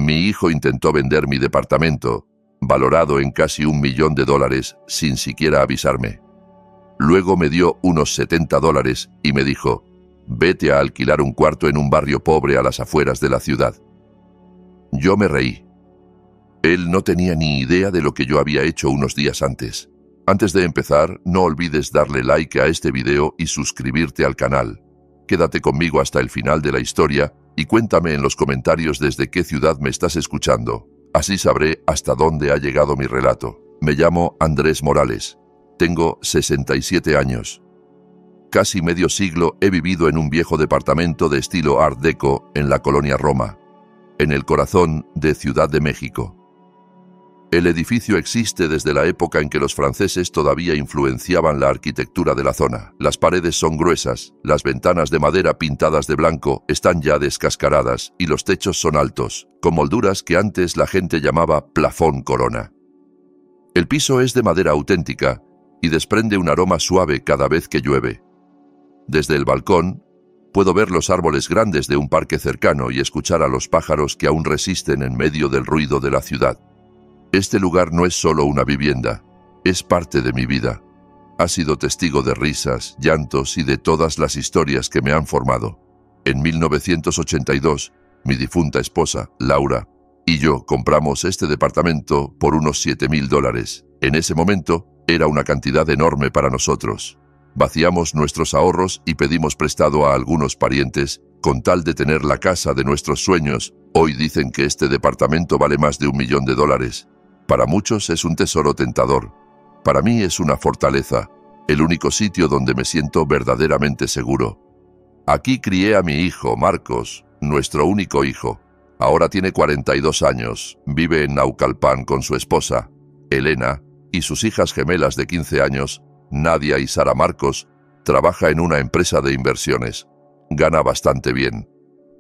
Mi hijo intentó vender mi departamento, valorado en casi $1 millón, sin siquiera avisarme. Luego me dio unos $70 y me dijo, vete a alquilar un cuarto en un barrio pobre a las afueras de la ciudad. Yo me reí. Él no tenía ni idea de lo que yo había hecho unos días antes. Antes de empezar, no olvides darle like a este video y suscribirte al canal. Quédate conmigo hasta el final de la historia y cuéntame en los comentarios desde qué ciudad me estás escuchando. Así sabré hasta dónde ha llegado mi relato. Me llamo Andrés Morales. Tengo 67 años. Casi medio siglo he vivido en un viejo departamento de estilo Art Deco en la colonia Roma, en el corazón de Ciudad de México. El edificio existe desde la época en que los franceses todavía influenciaban la arquitectura de la zona. Las paredes son gruesas, las ventanas de madera pintadas de blanco están ya descascaradas y los techos son altos, con molduras que antes la gente llamaba plafón corona. El piso es de madera auténtica y desprende un aroma suave cada vez que llueve. Desde el balcón, puedo ver los árboles grandes de un parque cercano y escuchar a los pájaros que aún resisten en medio del ruido de la ciudad. Este lugar no es solo una vivienda, es parte de mi vida. Ha sido testigo de risas, llantos y de todas las historias que me han formado. En 1982, mi difunta esposa, Laura, y yo compramos este departamento por unos $7,000. En ese momento, era una cantidad enorme para nosotros. Vaciamos nuestros ahorros y pedimos prestado a algunos parientes con tal de tener la casa de nuestros sueños. Hoy dicen que este departamento vale más de $1 millón. Para muchos es un tesoro tentador. Para mí es una fortaleza, el único sitio donde me siento verdaderamente seguro. Aquí crié a mi hijo, Marcos, nuestro único hijo. Ahora tiene 42 años, vive en Naucalpan con su esposa, Elena, y sus hijas gemelas de 15 años, Nadia y Sara. Marcos trabaja en una empresa de inversiones. Gana bastante bien,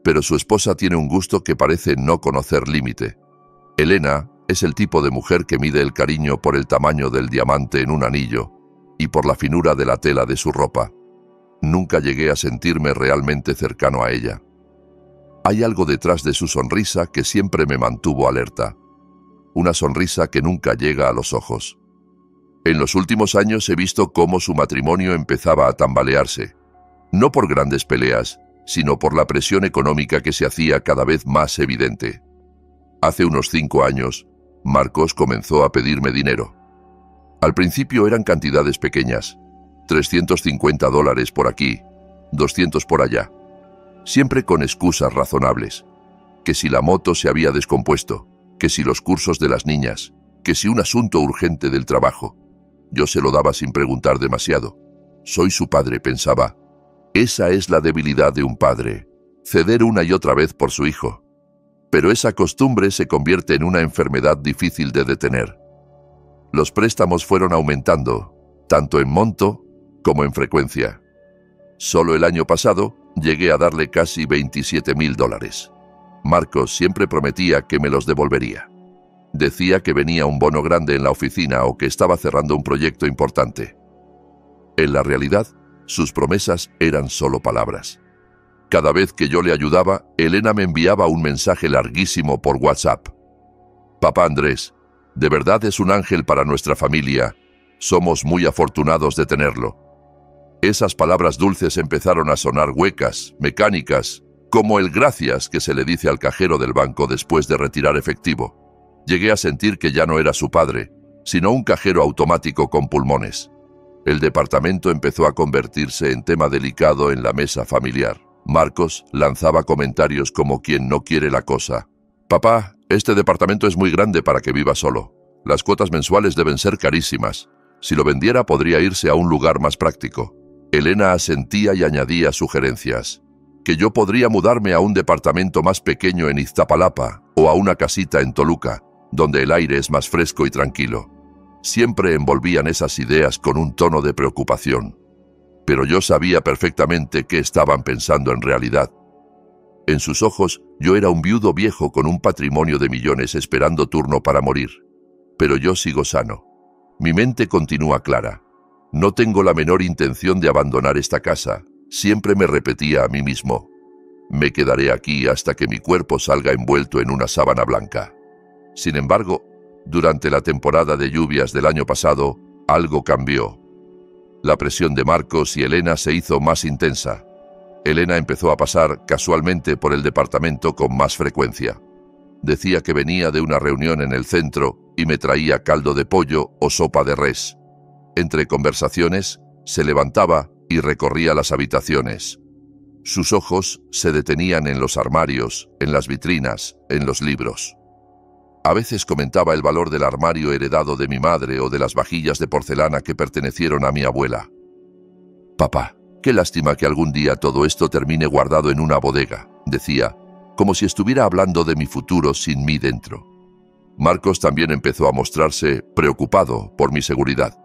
pero su esposa tiene un gusto que parece no conocer límite. Elena es el tipo de mujer que mide el cariño por el tamaño del diamante en un anillo y por la finura de la tela de su ropa. Nunca llegué a sentirme realmente cercano a ella. Hay algo detrás de su sonrisa que siempre me mantuvo alerta. Una sonrisa que nunca llega a los ojos. En los últimos años he visto cómo su matrimonio empezaba a tambalearse. No por grandes peleas, sino por la presión económica que se hacía cada vez más evidente. Hace unos 5 años, Marcos comenzó a pedirme dinero. Al principio eran cantidades pequeñas, $350 por aquí, 200 por allá, siempre con excusas razonables, que si la moto se había descompuesto, que si los cursos de las niñas, que si un asunto urgente del trabajo. Yo se lo daba sin preguntar demasiado. Soy su padre, pensaba. Esa es la debilidad de un padre, ceder una y otra vez por su hijo. Pero esa costumbre se convierte en una enfermedad difícil de detener. Los préstamos fueron aumentando, tanto en monto como en frecuencia. Solo el año pasado llegué a darle casi $27,000. Marcos siempre prometía que me los devolvería. Decía que venía un bono grande en la oficina o que estaba cerrando un proyecto importante. En la realidad, sus promesas eran solo palabras. Cada vez que yo le ayudaba, Elena me enviaba un mensaje larguísimo por WhatsApp. Papá Andrés, de verdad es un ángel para nuestra familia. Somos muy afortunados de tenerlo. Esas palabras dulces empezaron a sonar huecas, mecánicas, como el gracias que se le dice al cajero del banco después de retirar efectivo. Llegué a sentir que ya no era su padre, sino un cajero automático con pulmones. El departamento empezó a convertirse en tema delicado en la mesa familiar. Marcos lanzaba comentarios como quien no quiere la cosa. Papá, este departamento es muy grande para que viva solo. Las cuotas mensuales deben ser carísimas. Si lo vendiera podría irse a un lugar más práctico. Elena asentía y añadía sugerencias. Que yo podría mudarme a un departamento más pequeño en Iztapalapa o a una casita en Toluca, donde el aire es más fresco y tranquilo. Siempre envolvían esas ideas con un tono de preocupación. Pero yo sabía perfectamente qué estaban pensando en realidad. En sus ojos, yo era un viudo viejo con un patrimonio de millones esperando turno para morir. Pero yo sigo sano. Mi mente continúa clara. No tengo la menor intención de abandonar esta casa. Siempre me repetía a mí mismo. Me quedaré aquí hasta que mi cuerpo salga envuelto en una sábana blanca. Sin embargo, durante la temporada de lluvias del año pasado, algo cambió. La presión de Marcos y Elena se hizo más intensa. Elena empezó a pasar casualmente por el departamento con más frecuencia. Decía que venía de una reunión en el centro y me traía caldo de pollo o sopa de res. Entre conversaciones, se levantaba y recorría las habitaciones. Sus ojos se detenían en los armarios, en las vitrinas, en los libros. A veces comentaba el valor del armario heredado de mi madre o de las vajillas de porcelana que pertenecieron a mi abuela. «Papá, qué lástima que algún día todo esto termine guardado en una bodega», decía, como si estuviera hablando de mi futuro sin mí dentro. Marcos también empezó a mostrarse preocupado por mi seguridad.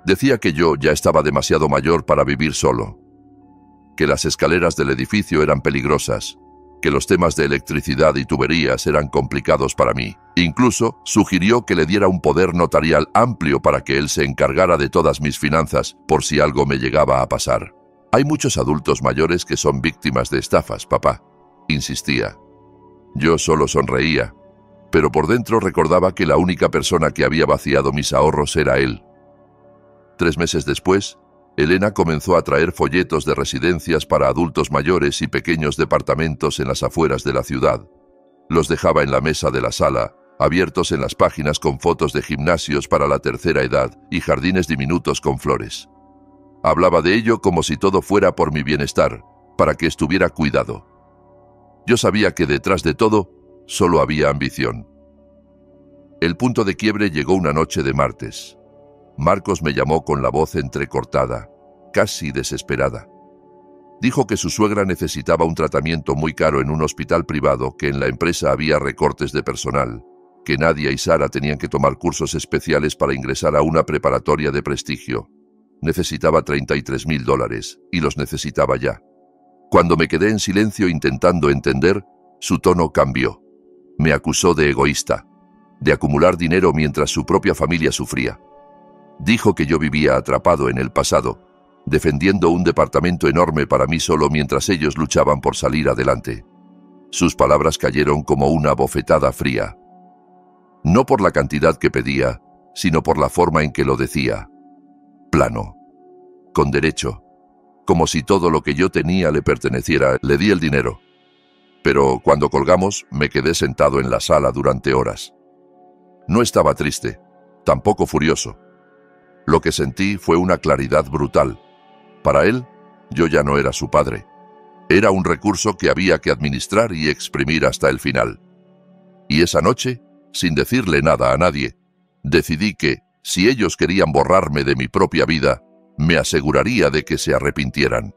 Decía que yo ya estaba demasiado mayor para vivir solo, que las escaleras del edificio eran peligrosas, que los temas de electricidad y tuberías eran complicados para mí. Incluso sugirió que le diera un poder notarial amplio para que él se encargara de todas mis finanzas por si algo me llegaba a pasar. «Hay muchos adultos mayores que son víctimas de estafas, papá», insistía. Yo solo sonreía, pero por dentro recordaba que la única persona que había vaciado mis ahorros era él. 3 meses después, Elena comenzó a traer folletos de residencias para adultos mayores y pequeños departamentos en las afueras de la ciudad. Los dejaba en la mesa de la sala, abiertos en las páginas con fotos de gimnasios para la tercera edad y jardines diminutos con flores. Hablaba de ello como si todo fuera por mi bienestar, para que estuviera cuidado. Yo sabía que detrás de todo solo había ambición. El punto de quiebre llegó una noche de martes. Marcos me llamó con la voz entrecortada, casi desesperada. Dijo que su suegra necesitaba un tratamiento muy caro en un hospital privado, que en la empresa había recortes de personal, que Nadia y Sara tenían que tomar cursos especiales para ingresar a una preparatoria de prestigio. Necesitaba $33.000 y los necesitaba ya. Cuando me quedé en silencio intentando entender, su tono cambió. Me acusó de egoísta, de acumular dinero mientras su propia familia sufría. Dijo que yo vivía atrapado en el pasado, defendiendo un departamento enorme para mí solo mientras ellos luchaban por salir adelante. Sus palabras cayeron como una bofetada fría. No por la cantidad que pedía, sino por la forma en que lo decía. Plano. Con derecho. Como si todo lo que yo tenía le perteneciera. Le di el dinero. Pero cuando colgamos, me quedé sentado en la sala durante horas. No estaba triste, tampoco furioso. Lo que sentí fue una claridad brutal. Para él, yo ya no era su padre. Era un recurso que había que administrar y exprimir hasta el final. Y esa noche, sin decirle nada a nadie, decidí que, si ellos querían borrarme de mi propia vida, me aseguraría de que se arrepintieran.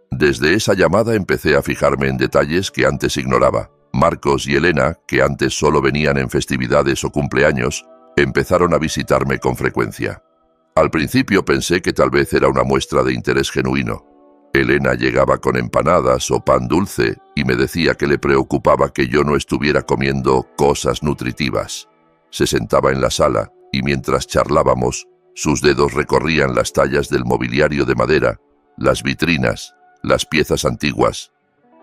Desde esa llamada empecé a fijarme en detalles que antes ignoraba. Marcos y Elena, que antes solo venían en festividades o cumpleaños, empezaron a visitarme con frecuencia. Al principio pensé que tal vez era una muestra de interés genuino. Elena llegaba con empanadas o pan dulce y me decía que le preocupaba que yo no estuviera comiendo cosas nutritivas. Se sentaba en la sala y mientras charlábamos, sus dedos recorrían las tallas del mobiliario de madera, las vitrinas, las piezas antiguas.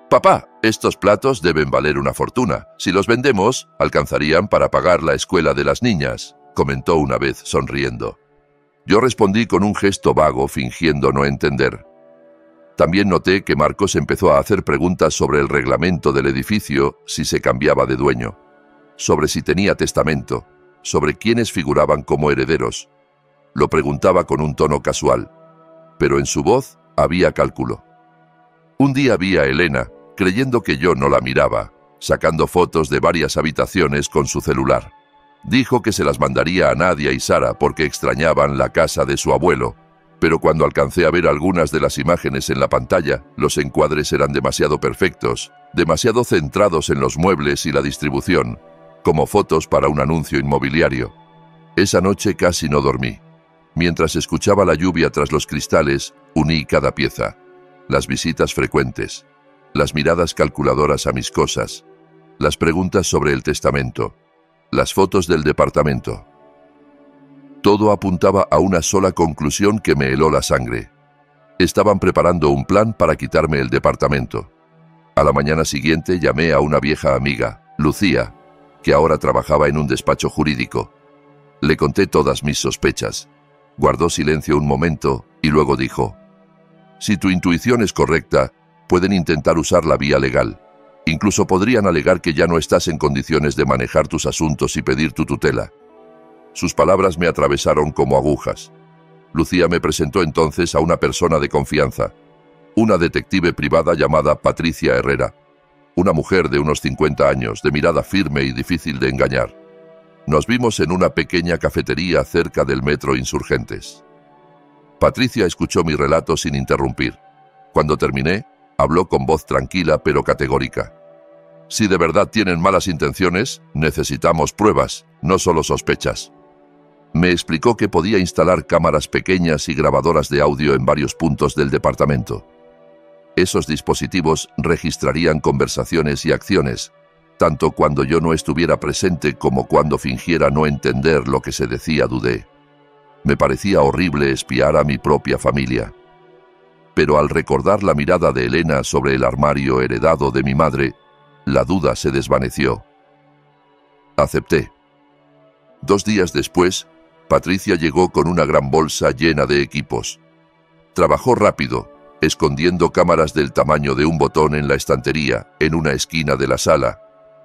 «Papá, estos platos deben valer una fortuna. Si los vendemos, alcanzarían para pagar la escuela de las niñas», comentó una vez sonriendo. Yo respondí con un gesto vago, fingiendo no entender. También noté que Marcos empezó a hacer preguntas sobre el reglamento del edificio, si se cambiaba de dueño, sobre si tenía testamento, sobre quiénes figuraban como herederos. Lo preguntaba con un tono casual, pero en su voz había cálculo. Un día vi a Elena, creyendo que yo no la miraba, sacando fotos de varias habitaciones con su celular. Dijo que se las mandaría a Nadia y Sara porque extrañaban la casa de su abuelo, pero cuando alcancé a ver algunas de las imágenes en la pantalla, los encuadres eran demasiado perfectos, demasiado centrados en los muebles y la distribución, como fotos para un anuncio inmobiliario. Esa noche casi no dormí. Mientras escuchaba la lluvia tras los cristales, uní cada pieza. Las visitas frecuentes, las miradas calculadoras a mis cosas, las preguntas sobre el testamento, las fotos del departamento. Todo apuntaba a una sola conclusión que me heló la sangre. Estaban preparando un plan para quitarme el departamento. A la mañana siguiente llamé a una vieja amiga, Lucía, que ahora trabajaba en un despacho jurídico. Le conté todas mis sospechas. Guardó silencio un momento y luego dijo: «Si tu intuición es correcta, pueden intentar usar la vía legal. Incluso podrían alegar que ya no estás en condiciones de manejar tus asuntos y pedir tu tutela». Sus palabras me atravesaron como agujas. Lucía me presentó entonces a una persona de confianza, una detective privada llamada Patricia Herrera, una mujer de unos 50 años, de mirada firme y difícil de engañar. Nos vimos en una pequeña cafetería cerca del metro Insurgentes. Patricia escuchó mi relato sin interrumpir. Cuando terminé, habló con voz tranquila pero categórica. «Si de verdad tienen malas intenciones, necesitamos pruebas, no solo sospechas». Me explicó que podía instalar cámaras pequeñas y grabadoras de audio en varios puntos del departamento. Esos dispositivos registrarían conversaciones y acciones, tanto cuando yo no estuviera presente como cuando fingiera no entender lo que se decía. Dudé. Me parecía horrible espiar a mi propia familia. Pero al recordar la mirada de Elena sobre el armario heredado de mi madre, la duda se desvaneció. Acepté. 2 días después, Patricia llegó con una gran bolsa llena de equipos. Trabajó rápido, escondiendo cámaras del tamaño de un botón en la estantería, en una esquina de la sala,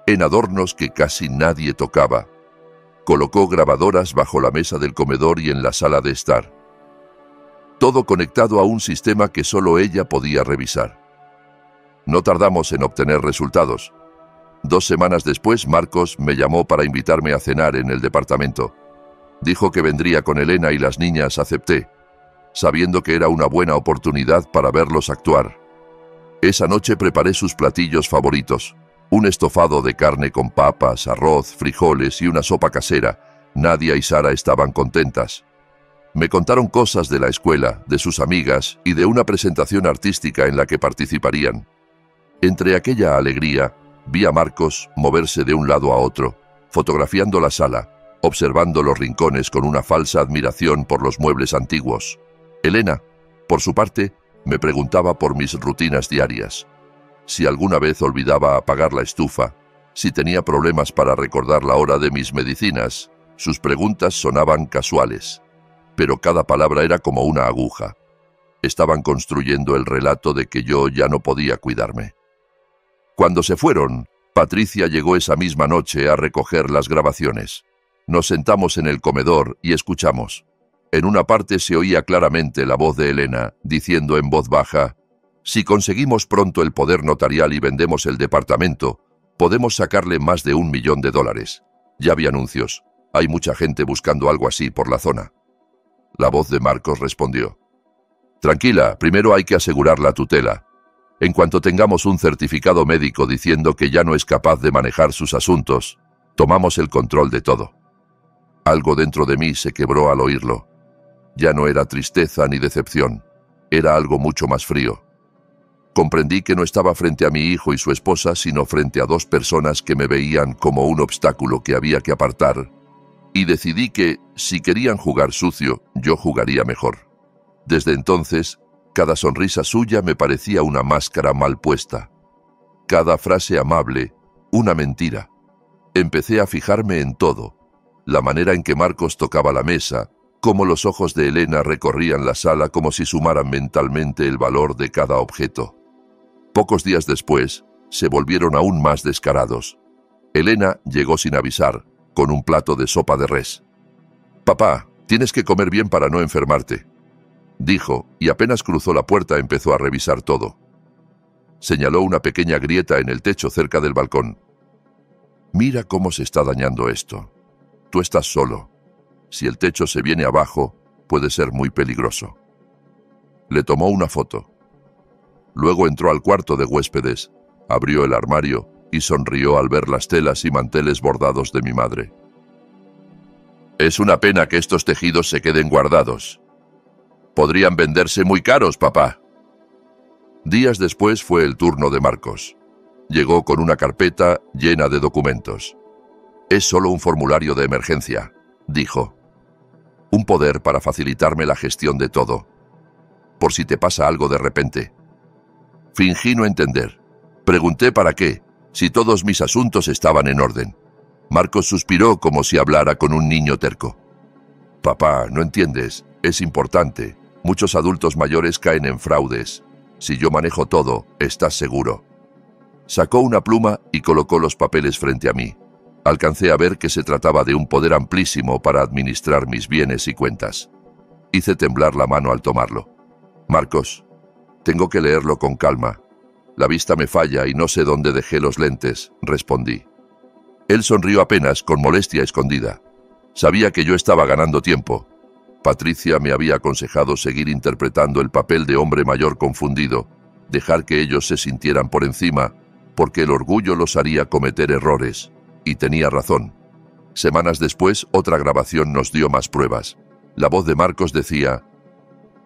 en adornos que casi nadie tocaba. Colocó grabadoras bajo la mesa del comedor y en la sala de estar. Todo conectado a un sistema que solo ella podía revisar. No tardamos en obtener resultados. 2 semanas después, Marcos me llamó para invitarme a cenar en el departamento. Dijo que vendría con Elena y las niñas. Acepté, sabiendo que era una buena oportunidad para verlos actuar. Esa noche preparé sus platillos favoritos: un estofado de carne con papas, arroz, frijoles y una sopa casera. Nadia y Sara estaban contentas. Me contaron cosas de la escuela, de sus amigas y de una presentación artística en la que participarían. Entre aquella alegría, vi a Marcos moverse de un lado a otro, fotografiando la sala, observando los rincones con una falsa admiración por los muebles antiguos. Elena, por su parte, me preguntaba por mis rutinas diarias. Si alguna vez olvidaba apagar la estufa, si tenía problemas para recordar la hora de mis medicinas. Sus preguntas sonaban casuales, pero cada palabra era como una aguja. Estaban construyendo el relato de que yo ya no podía cuidarme. Cuando se fueron, Patricia llegó esa misma noche a recoger las grabaciones. Nos sentamos en el comedor y escuchamos. En una parte se oía claramente la voz de Elena, diciendo en voz baja: «Si conseguimos pronto el poder notarial y vendemos el departamento, podemos sacarle más de $1 millón. Ya vi anuncios. Hay mucha gente buscando algo así por la zona». La voz de Marcos respondió: «Tranquila, primero hay que asegurar la tutela. En cuanto tengamos un certificado médico diciendo que ya no es capaz de manejar sus asuntos, tomamos el control de todo». Algo dentro de mí se quebró al oírlo. Ya no era tristeza ni decepción, era algo mucho más frío. Comprendí que no estaba frente a mi hijo y su esposa, sino frente a 2 personas que me veían como un obstáculo que había que apartar, y decidí que, si querían jugar sucio, yo jugaría mejor. Desde entonces, cada sonrisa suya me parecía una máscara mal puesta. Cada frase amable, una mentira. Empecé a fijarme en todo: la manera en que Marcos tocaba la mesa, cómo los ojos de Elena recorrían la sala como si sumaran mentalmente el valor de cada objeto. Pocos días después, se volvieron aún más descarados. Elena llegó sin avisar, con un plato de sopa de res. «Papá, tienes que comer bien para no enfermarte», dijo, y apenas cruzó la puerta empezó a revisar todo. Señaló una pequeña grieta en el techo cerca del balcón. «Mira cómo se está dañando esto. Tú estás solo. Si el techo se viene abajo, puede ser muy peligroso». Le tomó una foto. Luego entró al cuarto de huéspedes, abrió el armario y sonrió al ver las telas y manteles bordados de mi madre. «Es una pena que estos tejidos se queden guardados. Podrían venderse muy caros, papá». Días después fue el turno de Marcos. Llegó con una carpeta llena de documentos. «Es solo un formulario de emergencia», dijo. «Un poder para facilitarme la gestión de todo». por si te pasa algo de repente. Fingí no entender. Pregunté para qué, si todos mis asuntos estaban en orden. Marcos suspiró como si hablara con un niño terco. Papá, no entiendes, es importante. Muchos adultos mayores caen en fraudes. Si yo manejo todo, estás seguro. Sacó una pluma y colocó los papeles frente a mí. Alcancé a ver que se trataba de un poder amplísimo para administrar mis bienes y cuentas. Hice temblar la mano al tomarlo. Marcos, tengo que leerlo con calma. La vista me falla y no sé dónde dejé los lentes, respondí. Él sonrió apenas, con molestia escondida. Sabía que yo estaba ganando tiempo. Patricia me había aconsejado seguir interpretando el papel de hombre mayor confundido, dejar que ellos se sintieran por encima, porque el orgullo los haría cometer errores. Y tenía razón. Semanas después, otra grabación nos dio más pruebas. La voz de Marcos decía: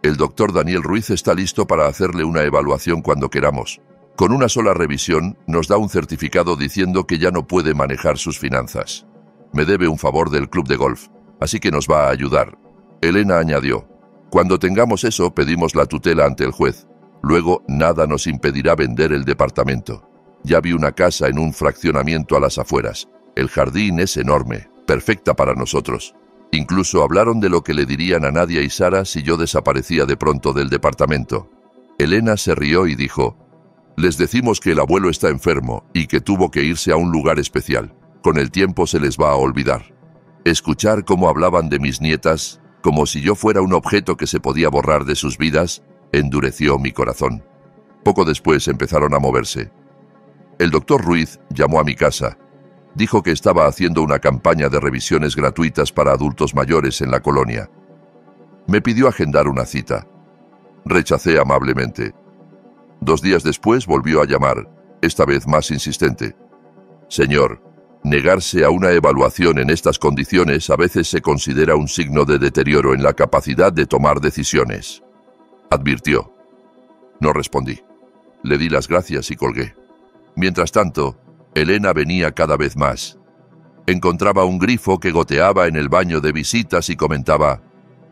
el doctor Daniel Ruiz está listo para hacerle una evaluación cuando queramos. Con una sola revisión, nos da un certificado diciendo que ya no puede manejar sus finanzas. Me debe un favor del club de golf, así que nos va a ayudar. Elena añadió: cuando tengamos eso, pedimos la tutela ante el juez. Luego, nada nos impedirá vender el departamento. Ya vi una casa en un fraccionamiento a las afueras. El jardín es enorme, perfecta para nosotros. Incluso hablaron de lo que le dirían a Nadia y Sara si yo desaparecía de pronto del departamento. Elena se rió y dijo: les decimos que el abuelo está enfermo y que tuvo que irse a un lugar especial. Con el tiempo se les va a olvidar. Escuchar cómo hablaban de mis nietas, como si yo fuera un objeto que se podía borrar de sus vidas, endureció mi corazón. Poco después empezaron a moverse. El doctor Ruiz llamó a mi casa. Dijo que estaba haciendo una campaña de revisiones gratuitas para adultos mayores en la colonia. Me pidió agendar una cita. Rechacé amablemente. 2 días después volvió a llamar, esta vez más insistente. Señor, negarse a una evaluación en estas condiciones a veces se considera un signo de deterioro en la capacidad de tomar decisiones. Advirtió. No respondí. Le di las gracias y colgué. Mientras tanto, Elena venía cada vez más. Encontraba un grifo que goteaba en el baño de visitas y comentaba: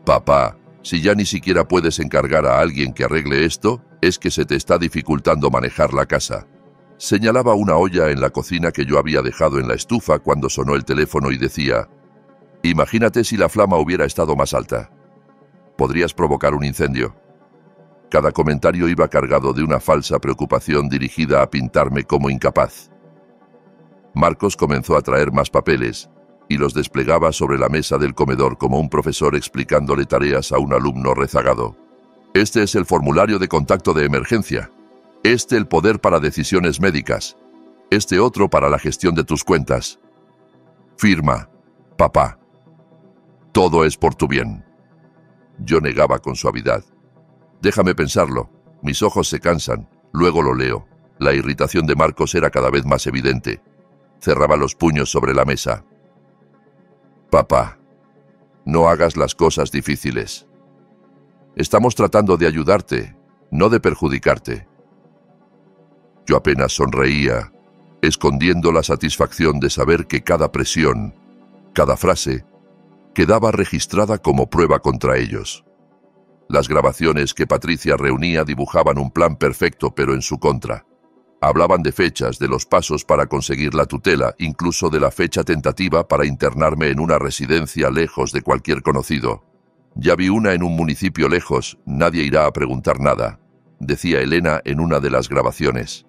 papá, si ya ni siquiera puedes encargar a alguien que arregle esto, es que se te está dificultando manejar la casa. Señalaba una olla en la cocina que yo había dejado en la estufa cuando sonó el teléfono y decía: imagínate si la flama hubiera estado más alta. Podrías provocar un incendio. Cada comentario iba cargado de una falsa preocupación dirigida a pintarme como incapaz. Marcos comenzó a traer más papeles y los desplegaba sobre la mesa del comedor como un profesor explicándole tareas a un alumno rezagado. Este es el formulario de contacto de emergencia. Este el poder para decisiones médicas. Este otro para la gestión de tus cuentas. Firma, papá. Todo es por tu bien. Yo negaba con suavidad. Déjame pensarlo. Mis ojos se cansan. Luego lo leo. La irritación de Marcos era cada vez más evidente. Cerraba los puños sobre la mesa. Papá, no hagas las cosas difíciles. Estamos tratando de ayudarte, no de perjudicarte. Yo apenas sonreía, escondiendo la satisfacción de saber que cada presión, cada frase, quedaba registrada como prueba contra ellos. Las grabaciones que Patricia reunía dibujaban un plan perfecto, pero en su contra. Hablaban de fechas, de los pasos para conseguir la tutela, incluso de la fecha tentativa para internarme en una residencia lejos de cualquier conocido. Ya vi una en un municipio lejos, nadie irá a preguntar nada, decía Elena en una de las grabaciones.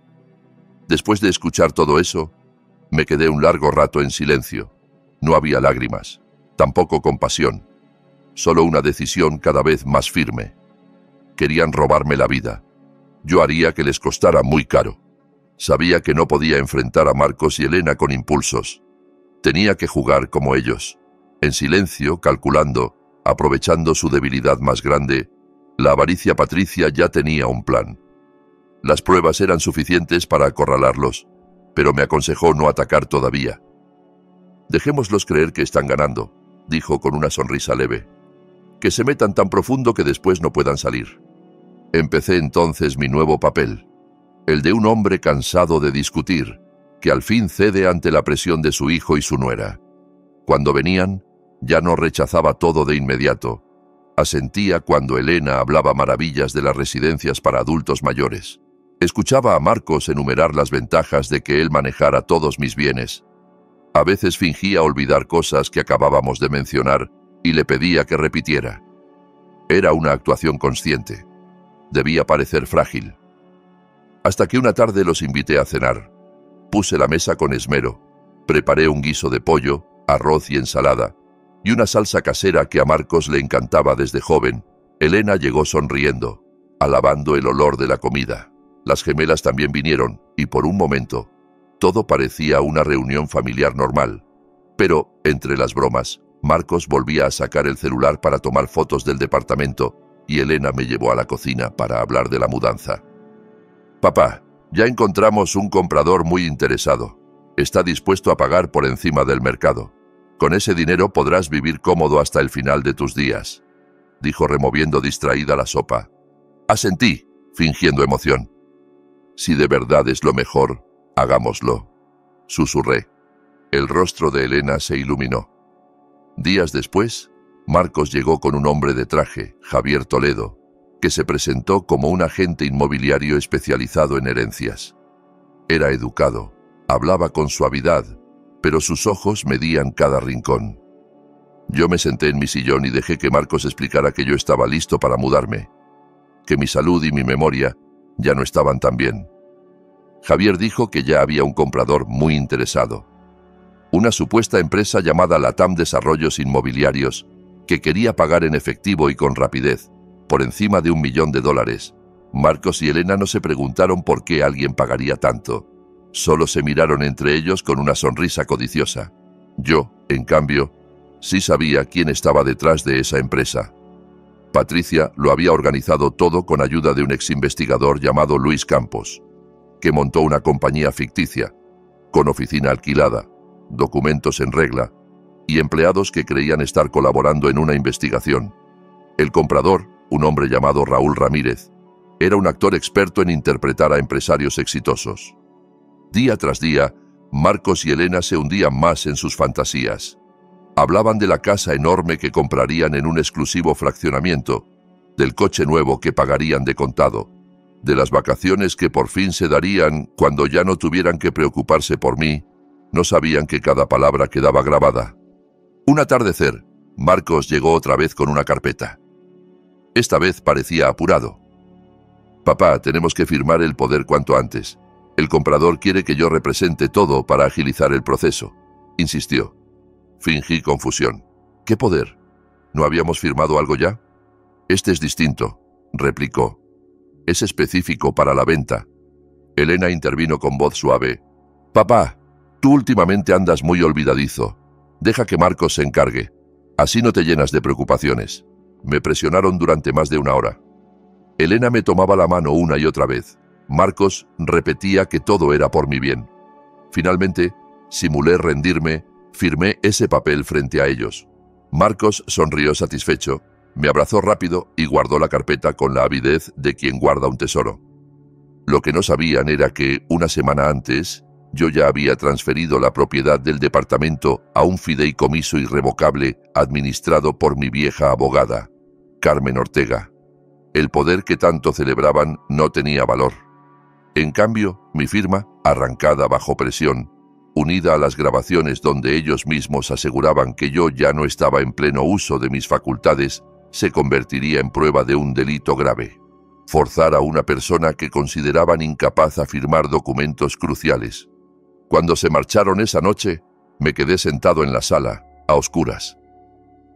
Después de escuchar todo eso, me quedé un largo rato en silencio. No había lágrimas, tampoco compasión, solo una decisión cada vez más firme. Querían robarme la vida. Yo haría que les costara muy caro. Sabía que no podía enfrentar a Marcos y Elena con impulsos. Tenía que jugar como ellos, en silencio, calculando, aprovechando su debilidad más grande. La avaricia Patricia ya tenía un plan. Las pruebas eran suficientes para acorralarlos, pero me aconsejó no atacar todavía. Dejémoslos creer que están ganando, dijo con una sonrisa leve. Que se metan tan profundo que después no puedan salir. Empecé entonces mi nuevo papel, el de un hombre cansado de discutir, que al fin cede ante la presión de su hijo y su nuera. Cuando venían, ya no rechazaba todo de inmediato. Asentía cuando Elena hablaba maravillas de las residencias para adultos mayores. Escuchaba a Marcos enumerar las ventajas de que él manejara todos mis bienes. A veces fingía olvidar cosas que acabábamos de mencionar y le pedía que repitiera. Era una actuación consciente. Debía parecer frágil. Hasta que una tarde los invité a cenar. Puse la mesa con esmero. Preparé un guiso de pollo, arroz y ensalada, y una salsa casera que a Marcos le encantaba desde joven. Elena llegó sonriendo, alabando el olor de la comida. Las gemelas también vinieron, y por un momento, todo parecía una reunión familiar normal. Pero, entre las bromas, Marcos volvía a sacar el celular para tomar fotos del departamento, y Elena me llevó a la cocina para hablar de la mudanza. «Papá, ya encontramos un comprador muy interesado. Está dispuesto a pagar por encima del mercado. Con ese dinero podrás vivir cómodo hasta el final de tus días», dijo removiendo distraída la sopa. Asentí, fingiendo emoción. «Si de verdad es lo mejor, hagámoslo», susurré. El rostro de Elena se iluminó. Días después, Marcos llegó con un hombre de traje, Javier Toledo, que se presentó como un agente inmobiliario especializado en herencias. Era educado, hablaba con suavidad, pero sus ojos medían cada rincón. Yo me senté en mi sillón y dejé que Marcos explicara que yo estaba listo para mudarme, que mi salud y mi memoria ya no estaban tan bien. Javier dijo que ya había un comprador muy interesado. Una supuesta empresa llamada Latam Desarrollos Inmobiliarios, que quería pagar en efectivo y con rapidez, por encima de $1 millón. Marcos y Elena no se preguntaron por qué alguien pagaría tanto. Solo se miraron entre ellos con una sonrisa codiciosa. Yo, en cambio, sí sabía quién estaba detrás de esa empresa. Patricia lo había organizado todo con ayuda de un exinvestigador llamado Luis Campos, que montó una compañía ficticia, con oficina alquilada, documentos en regla y empleados que creían estar colaborando en una investigación. El comprador, un hombre llamado Raúl Ramírez, era un actor experto en interpretar a empresarios exitosos. Día tras día, Marcos y Elena se hundían más en sus fantasías. Hablaban de la casa enorme que comprarían en un exclusivo fraccionamiento, del coche nuevo que pagarían de contado, de las vacaciones que por fin se darían cuando ya no tuvieran que preocuparse por mí. No sabían que cada palabra quedaba grabada. Un atardecer, Marcos llegó otra vez con una carpeta. Esta vez parecía apurado. «Papá, tenemos que firmar el poder cuanto antes. El comprador quiere que yo represente todo para agilizar el proceso», insistió. Fingí confusión. «¿Qué poder? ¿No habíamos firmado algo ya?» «Este es distinto», replicó. «Es específico para la venta». Elena intervino con voz suave. «Papá, tú últimamente andas muy olvidadizo. Deja que Marcos se encargue. Así no te llenas de preocupaciones». Me presionaron durante más de una hora. Elena me tomaba la mano una y otra vez. Marcos repetía que todo era por mi bien. Finalmente, simulé rendirme, firmé ese papel frente a ellos. Marcos sonrió satisfecho, me abrazó rápido y guardó la carpeta con la avidez de quien guarda un tesoro. Lo que no sabían era que, una semana antes, yo ya había transferido la propiedad del departamento a un fideicomiso irrevocable administrado por mi vieja abogada, Carmen Ortega. El poder que tanto celebraban no tenía valor. En cambio, mi firma, arrancada bajo presión, unida a las grabaciones donde ellos mismos aseguraban que yo ya no estaba en pleno uso de mis facultades, se convertiría en prueba de un delito grave. Forzar a una persona que consideraban incapaz a firmar documentos cruciales. Cuando se marcharon esa noche, me quedé sentado en la sala, a oscuras.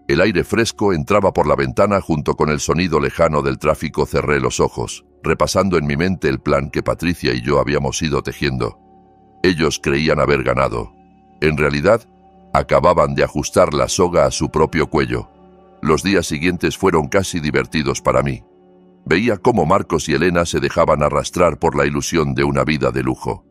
El aire fresco entraba por la ventana junto con el sonido lejano del tráfico. Cerré los ojos, repasando en mi mente el plan que Patricia y yo habíamos ido tejiendo. Ellos creían haber ganado. En realidad, acababan de ajustar la soga a su propio cuello. Los días siguientes fueron casi divertidos para mí. Veía cómo Marcos y Elena se dejaban arrastrar por la ilusión de una vida de lujo.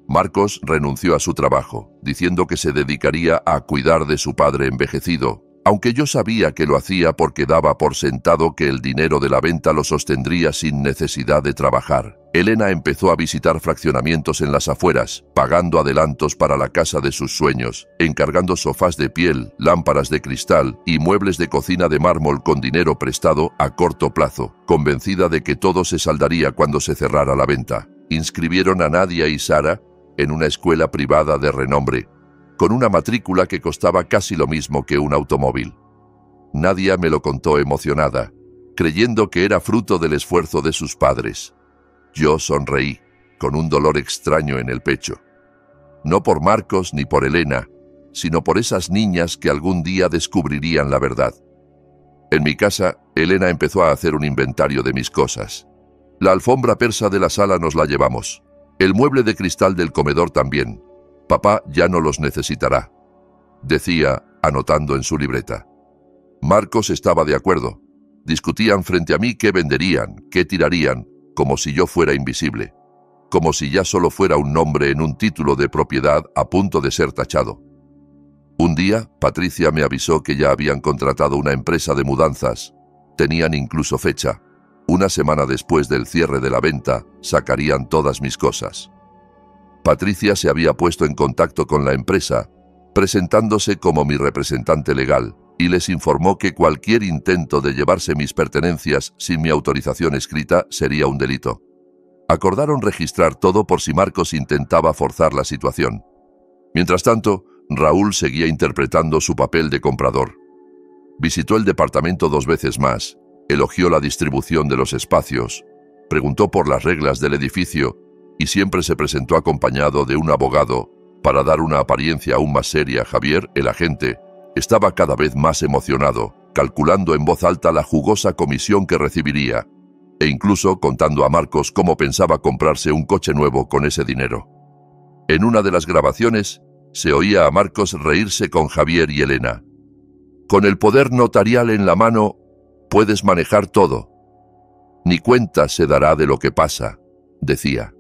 Marcos renunció a su trabajo, diciendo que se dedicaría a cuidar de su padre envejecido, aunque yo sabía que lo hacía porque daba por sentado que el dinero de la venta lo sostendría sin necesidad de trabajar. Elena empezó a visitar fraccionamientos en las afueras, pagando adelantos para la casa de sus sueños, encargando sofás de piel, lámparas de cristal y muebles de cocina de mármol con dinero prestado a corto plazo, convencida de que todo se saldaría cuando se cerrara la venta. Inscribieron a Nadia y Sara en una escuela privada de renombre, con una matrícula que costaba casi lo mismo que un automóvil. Nadia me lo contó emocionada, creyendo que era fruto del esfuerzo de sus padres. Yo sonreí, con un dolor extraño en el pecho. No por Marcos ni por Elena, sino por esas niñas que algún día descubrirían la verdad. En mi casa, Elena empezó a hacer un inventario de mis cosas. La alfombra persa de la sala nos la llevamos. El mueble de cristal del comedor también. Papá ya no los necesitará, decía, anotando en su libreta. Marcos estaba de acuerdo. Discutían frente a mí qué venderían, qué tirarían, como si yo fuera invisible, como si ya solo fuera un nombre en un título de propiedad a punto de ser tachado. Un día, Patricia me avisó que ya habían contratado una empresa de mudanzas. Tenían incluso fecha. Una semana después del cierre de la venta, sacarían todas mis cosas. Patricia se había puesto en contacto con la empresa, presentándose como mi representante legal, y les informó que cualquier intento de llevarse mis pertenencias sin mi autorización escrita sería un delito. Acordaron registrar todo por si Marcos intentaba forzar la situación. Mientras tanto, Raúl seguía interpretando su papel de comprador. Visitó el departamento 2 veces más, elogió la distribución de los espacios, preguntó por las reglas del edificio y siempre se presentó acompañado de un abogado para dar una apariencia aún más seria. Javier, el agente, estaba cada vez más emocionado, calculando en voz alta la jugosa comisión que recibiría, e incluso contando a Marcos cómo pensaba comprarse un coche nuevo con ese dinero. En una de las grabaciones, se oía a Marcos reírse con Javier y Elena. Con el poder notarial en la mano, puedes manejar todo. Ni cuenta se dará de lo que pasa, decía.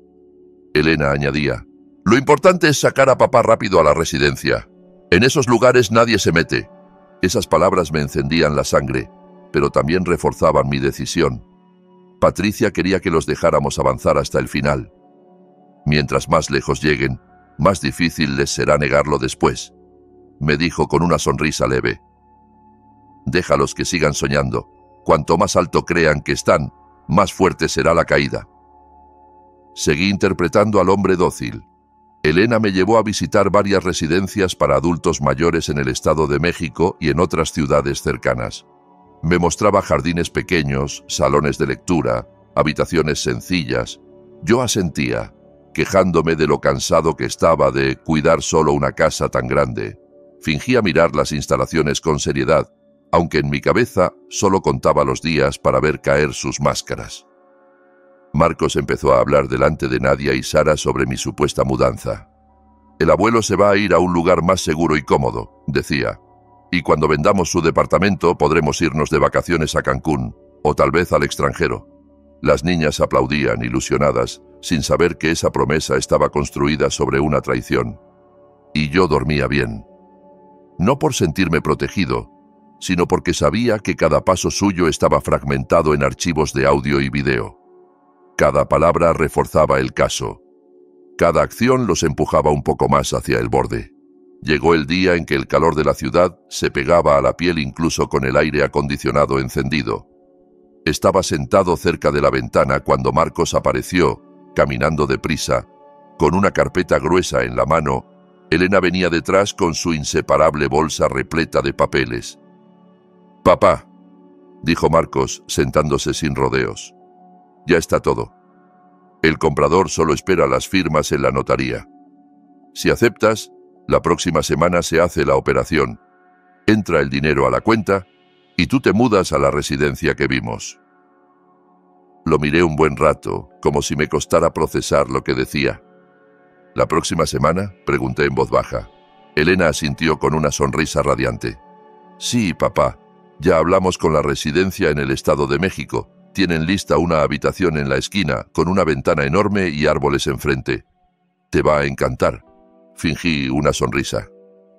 Elena añadía, lo importante es sacar a papá rápido a la residencia. En esos lugares nadie se mete. Esas palabras me encendían la sangre, pero también reforzaban mi decisión. Patricia quería que los dejáramos avanzar hasta el final. Mientras más lejos lleguen, más difícil les será negarlo después, me dijo con una sonrisa leve. Déjalos que sigan soñando. Cuanto más alto crean que están, más fuerte será la caída. Seguí interpretando al hombre dócil. Elena me llevó a visitar varias residencias para adultos mayores en el Estado de México y en otras ciudades cercanas. Me mostraba jardines pequeños, salones de lectura, habitaciones sencillas. Yo asentía, quejándome de lo cansado que estaba de cuidar solo una casa tan grande. Fingía mirar las instalaciones con seriedad, aunque en mi cabeza solo contaba los días para ver caer sus máscaras. Marcos empezó a hablar delante de Nadia y Sara sobre mi supuesta mudanza. El abuelo se va a ir a un lugar más seguro y cómodo, decía, y cuando vendamos su departamento podremos irnos de vacaciones a Cancún, o tal vez al extranjero. Las niñas aplaudían, ilusionadas, sin saber que esa promesa estaba construida sobre una traición. Y yo dormía bien. No por sentirme protegido, sino porque sabía que cada paso suyo estaba fragmentado en archivos de audio y video. Cada palabra reforzaba el caso. Cada acción los empujaba un poco más hacia el borde. Llegó el día en que el calor de la ciudad se pegaba a la piel incluso con el aire acondicionado encendido. Estaba sentado cerca de la ventana cuando Marcos apareció, caminando deprisa, con una carpeta gruesa en la mano. Elena venía detrás con su inseparable bolsa repleta de papeles. «Papá», dijo Marcos, sentándose sin rodeos. «Ya está todo. El comprador solo espera las firmas en la notaría. Si aceptas, la próxima semana se hace la operación. Entra el dinero a la cuenta y tú te mudas a la residencia que vimos». Lo miré un buen rato, como si me costara procesar lo que decía. «¿La próxima semana?», pregunté en voz baja. Elena asintió con una sonrisa radiante. «Sí, papá. Ya hablamos con la residencia en el Estado de México. Tienen lista una habitación en la esquina, con una ventana enorme y árboles enfrente. Te va a encantar». Fingí una sonrisa.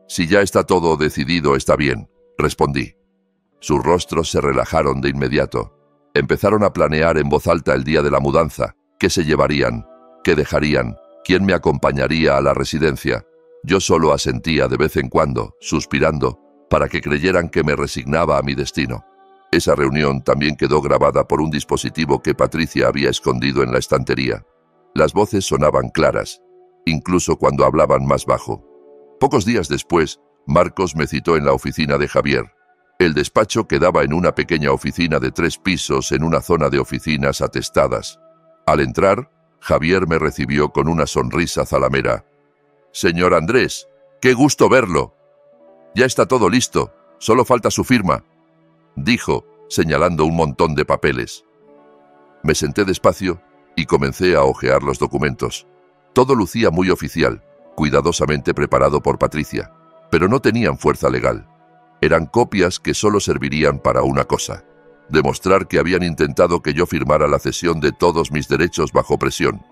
«Si ya está todo decidido, está bien», respondí. Sus rostros se relajaron de inmediato. Empezaron a planear en voz alta el día de la mudanza, qué se llevarían, qué dejarían, quién me acompañaría a la residencia. Yo solo asentía de vez en cuando, suspirando, para que creyeran que me resignaba a mi destino. Esa reunión también quedó grabada por un dispositivo que Patricia había escondido en la estantería. Las voces sonaban claras, incluso cuando hablaban más bajo. Pocos días después, Marcos me citó en la oficina de Javier. El despacho quedaba en una pequeña oficina de 3 pisos en una zona de oficinas atestadas. Al entrar, Javier me recibió con una sonrisa zalamera. «Señor Andrés, qué gusto verlo. Ya está todo listo, solo falta su firma», dijo, señalando un montón de papeles. Me senté despacio y comencé a hojear los documentos. Todo lucía muy oficial, cuidadosamente preparado por Patricia, pero no tenían fuerza legal. Eran copias que solo servirían para una cosa: demostrar que habían intentado que yo firmara la cesión de todos mis derechos bajo presión.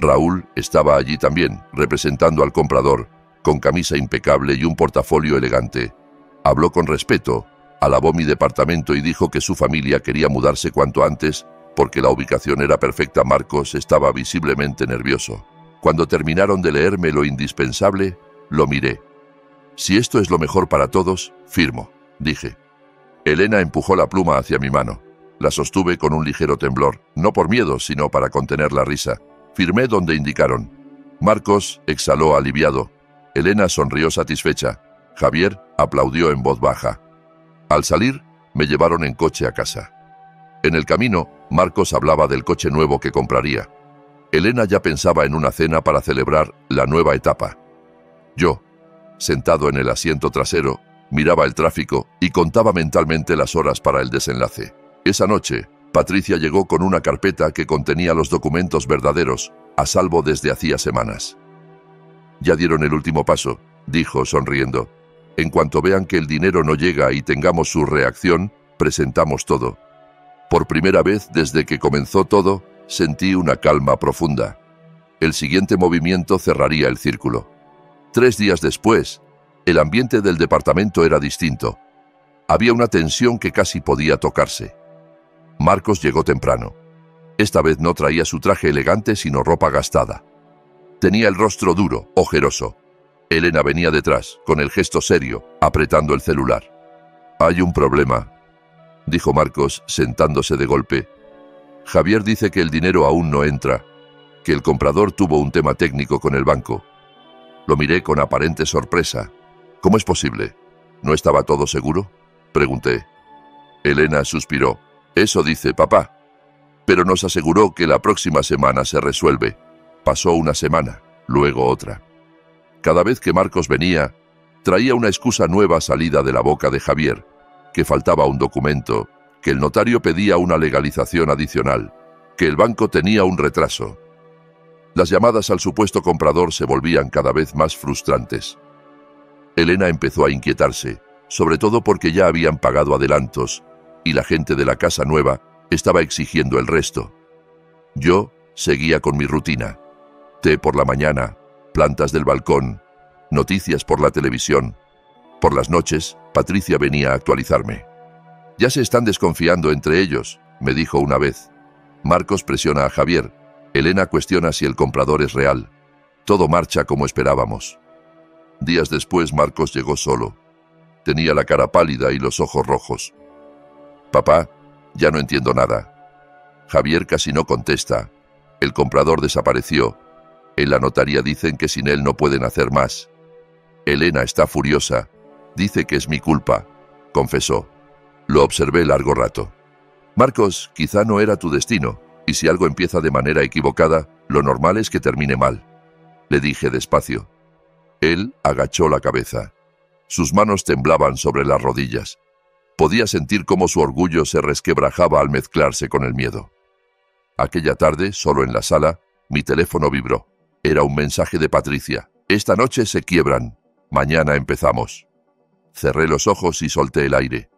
Raúl estaba allí también, representando al comprador, con camisa impecable y un portafolio elegante. Habló con respeto, alabó mi departamento y dijo que su familia quería mudarse cuanto antes porque la ubicación era perfecta. Marcos estaba visiblemente nervioso. Cuando terminaron de leerme lo indispensable, lo miré. «Si esto es lo mejor para todos, firmo», dije. Elena empujó la pluma hacia mi mano. La sostuve con un ligero temblor, no por miedo, sino para contener la risa. Firmé donde indicaron. Marcos exhaló aliviado. Elena sonrió satisfecha. Javier aplaudió en voz baja. Al salir, me llevaron en coche a casa. En el camino, Marcos hablaba del coche nuevo que compraría. Elena ya pensaba en una cena para celebrar la nueva etapa. Yo, sentado en el asiento trasero, miraba el tráfico y contaba mentalmente las horas para el desenlace. Esa noche, Patricia llegó con una carpeta que contenía los documentos verdaderos, a salvo desde hacía semanas. «Ya dieron el último paso», dijo sonriendo. «En cuanto vean que el dinero no llega y tengamos su reacción, presentamos todo». Por primera vez desde que comenzó todo, sentí una calma profunda. El siguiente movimiento cerraría el círculo. 3 días después, el ambiente del departamento era distinto. Había una tensión que casi podía tocarse. Marcos llegó temprano. Esta vez no traía su traje elegante, sino ropa gastada. Tenía el rostro duro, ojeroso. Elena venía detrás, con el gesto serio, apretando el celular. «Hay un problema», dijo Marcos, sentándose de golpe. «Javier dice que el dinero aún no entra, que el comprador tuvo un tema técnico con el banco». Lo miré con aparente sorpresa. «¿Cómo es posible? ¿No estaba todo seguro?», pregunté. Elena suspiró. «Eso dice papá. Pero nos aseguró que la próxima semana se resuelve». Pasó una semana, luego otra. Cada vez que Marcos venía, traía una excusa nueva salida de la boca de Javier, que faltaba un documento, que el notario pedía una legalización adicional, que el banco tenía un retraso. Las llamadas al supuesto comprador se volvían cada vez más frustrantes. Elena empezó a inquietarse, sobre todo porque ya habían pagado adelantos, y la gente de la casa nueva estaba exigiendo el resto. Yo seguía con mi rutina. Té por la mañana, plantas del balcón, noticias por la televisión. Por las noches, Patricia venía a actualizarme. «Ya se están desconfiando entre ellos», me dijo una vez. Marcos presiona a Javier. Elena cuestiona si el comprador es real. Todo marcha como esperábamos. Días después, Marcos llegó solo. Tenía la cara pálida y los ojos rojos. «Papá, ya no entiendo nada». Javier casi no contesta. El comprador desapareció. En la notaría dicen que sin él no pueden hacer más. Elena está furiosa. Dice que es mi culpa, confesó. Lo observé largo rato. «Marcos, quizá no era tu destino, y si algo empieza de manera equivocada, lo normal es que termine mal», le dije despacio. Él agachó la cabeza. Sus manos temblaban sobre las rodillas. Podía sentir cómo su orgullo se resquebrajaba al mezclarse con el miedo. Aquella tarde, solo en la sala, mi teléfono vibró. Era un mensaje de Patricia. «Esta noche se quiebran. Mañana empezamos». Cerré los ojos y solté el aire.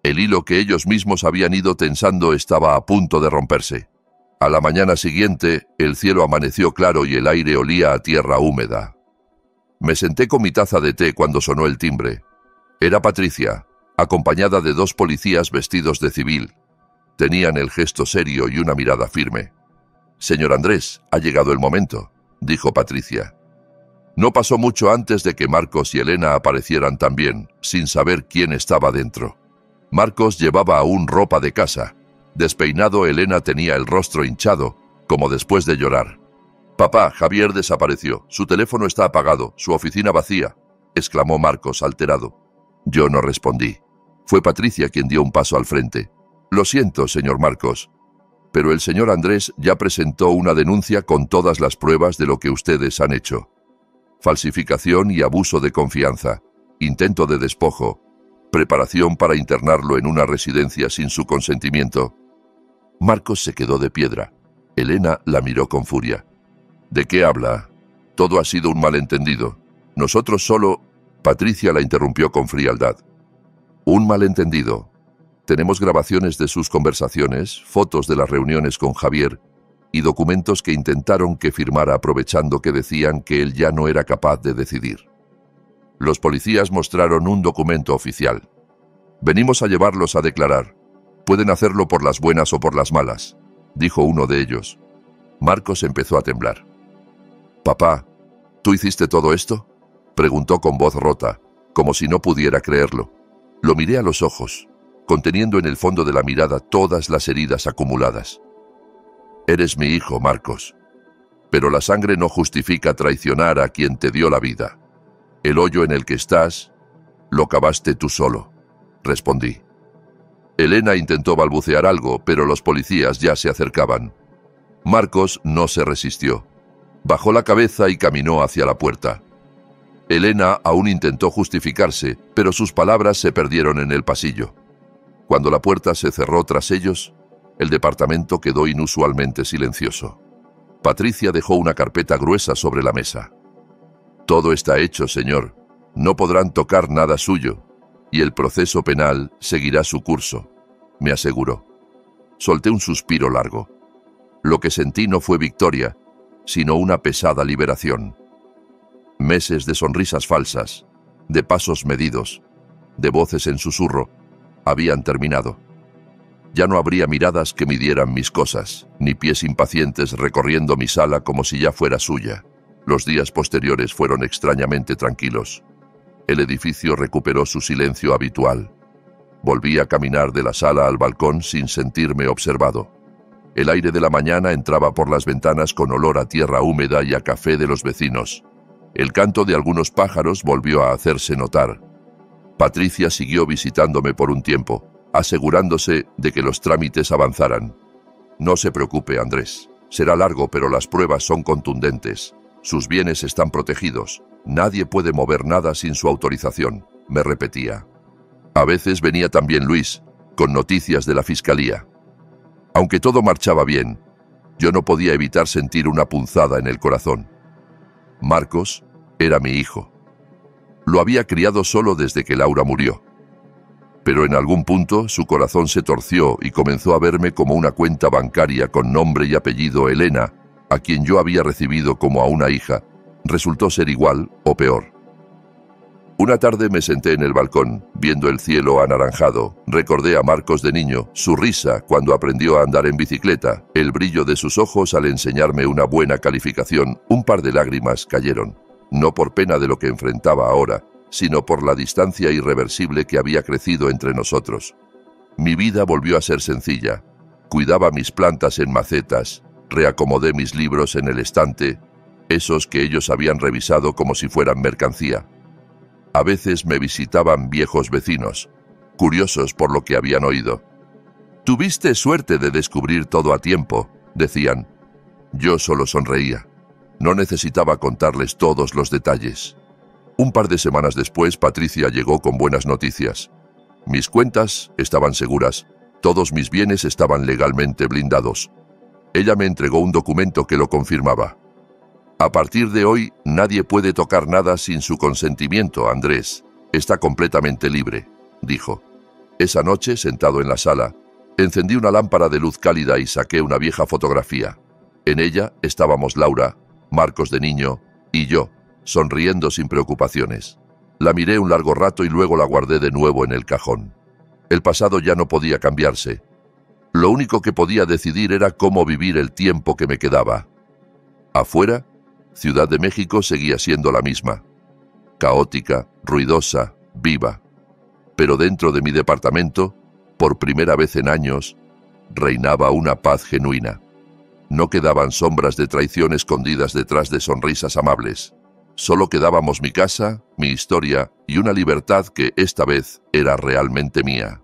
El hilo que ellos mismos habían ido tensando estaba a punto de romperse. A la mañana siguiente, el cielo amaneció claro y el aire olía a tierra húmeda. Me senté con mi taza de té cuando sonó el timbre. Era Patricia. acompañada de 2 policías vestidos de civil. Tenían el gesto serio y una mirada firme. «Señor Andrés, ha llegado el momento», dijo Patricia. No pasó mucho antes de que Marcos y Elena aparecieran también, sin saber quién estaba dentro. Marcos llevaba aún ropa de casa. Despeinado, Elena tenía el rostro hinchado, como después de llorar. «Papá, Javier desapareció. Su teléfono está apagado, su oficina vacía», exclamó Marcos, alterado. Yo no respondí. Fue Patricia quien dio un paso al frente. «Lo siento, señor Marcos, pero el señor Andrés ya presentó una denuncia con todas las pruebas de lo que ustedes han hecho. Falsificación y abuso de confianza, intento de despojo, preparación para internarlo en una residencia sin su consentimiento». Marcos se quedó de piedra. Elena la miró con furia. «¿De qué habla? Todo ha sido un malentendido. Nosotros solo...» Patricia la interrumpió con frialdad. «Un malentendido. Tenemos grabaciones de sus conversaciones, fotos de las reuniones con Javier y documentos que intentaron que firmara aprovechando que decían que él ya no era capaz de decidir. Los policías mostraron un documento oficial. Venimos a llevarlos a declarar. Pueden hacerlo por las buenas o por las malas», dijo uno de ellos. Marcos empezó a temblar. «Papá, ¿tú hiciste todo esto?», preguntó con voz rota, como si no pudiera creerlo. Lo miré a los ojos, conteniendo en el fondo de la mirada todas las heridas acumuladas. «Eres mi hijo, Marcos. Pero la sangre no justifica traicionar a quien te dio la vida. El hoyo en el que estás, lo cavaste tú solo», respondí. Elena intentó balbucear algo, pero los policías ya se acercaban. Marcos no se resistió. Bajó la cabeza y caminó hacia la puerta. Elena aún intentó justificarse, pero sus palabras se perdieron en el pasillo. Cuando la puerta se cerró tras ellos, el departamento quedó inusualmente silencioso. Patricia dejó una carpeta gruesa sobre la mesa. «Todo está hecho, señor. No podrán tocar nada suyo, y el proceso penal seguirá su curso», me aseguró. Solté un suspiro largo. Lo que sentí no fue victoria, sino una pesada liberación. Meses de sonrisas falsas, de pasos medidos, de voces en susurro, habían terminado. Ya no habría miradas que midieran mis cosas, ni pies impacientes recorriendo mi sala como si ya fuera suya. Los días posteriores fueron extrañamente tranquilos. El edificio recuperó su silencio habitual. Volví a caminar de la sala al balcón sin sentirme observado. El aire de la mañana entraba por las ventanas con olor a tierra húmeda y a café de los vecinos. El canto de algunos pájaros volvió a hacerse notar. Patricia siguió visitándome por un tiempo, asegurándose de que los trámites avanzaran. «No se preocupe, Andrés. Será largo, pero las pruebas son contundentes. Sus bienes están protegidos. Nadie puede mover nada sin su autorización», me repetía. A veces venía también Luis, con noticias de la fiscalía. Aunque todo marchaba bien, yo no podía evitar sentir una punzada en el corazón. Marcos era mi hijo. Lo había criado solo desde que Laura murió. Pero en algún punto su corazón se torció y comenzó a verme como una cuenta bancaria con nombre y apellido Elena, a quien yo había recibido como a una hija. Resultó ser igual o peor. Una tarde me senté en el balcón, viendo el cielo anaranjado. Recordé a Marcos de niño, su risa cuando aprendió a andar en bicicleta, el brillo de sus ojos al enseñarme una buena calificación. Un par de lágrimas cayeron, no por pena de lo que enfrentaba ahora, sino por la distancia irreversible que había crecido entre nosotros. Mi vida volvió a ser sencilla. Cuidaba mis plantas en macetas, reacomodé mis libros en el estante, esos que ellos habían revisado como si fueran mercancía. A veces me visitaban viejos vecinos, curiosos por lo que habían oído. «Tuviste suerte de descubrir todo a tiempo», decían. Yo solo sonreía. No necesitaba contarles todos los detalles. Un par de semanas después, Patricia llegó con buenas noticias. Mis cuentas estaban seguras, todos mis bienes estaban legalmente blindados. Ella me entregó un documento que lo confirmaba. «A partir de hoy, nadie puede tocar nada sin su consentimiento, Andrés. Está completamente libre», dijo. Esa noche, sentado en la sala, encendí una lámpara de luz cálida y saqué una vieja fotografía. En ella estábamos Laura, Marcos de niño y yo, sonriendo sin preocupaciones. La miré un largo rato y luego la guardé de nuevo en el cajón. El pasado ya no podía cambiarse. Lo único que podía decidir era cómo vivir el tiempo que me quedaba. Afuera, Ciudad de México seguía siendo la misma. Caótica, ruidosa, viva. Pero dentro de mi departamento, por primera vez en años, reinaba una paz genuina. No quedaban sombras de traición escondidas detrás de sonrisas amables. Solo quedábamos mi casa, mi historia y una libertad que esta vez era realmente mía.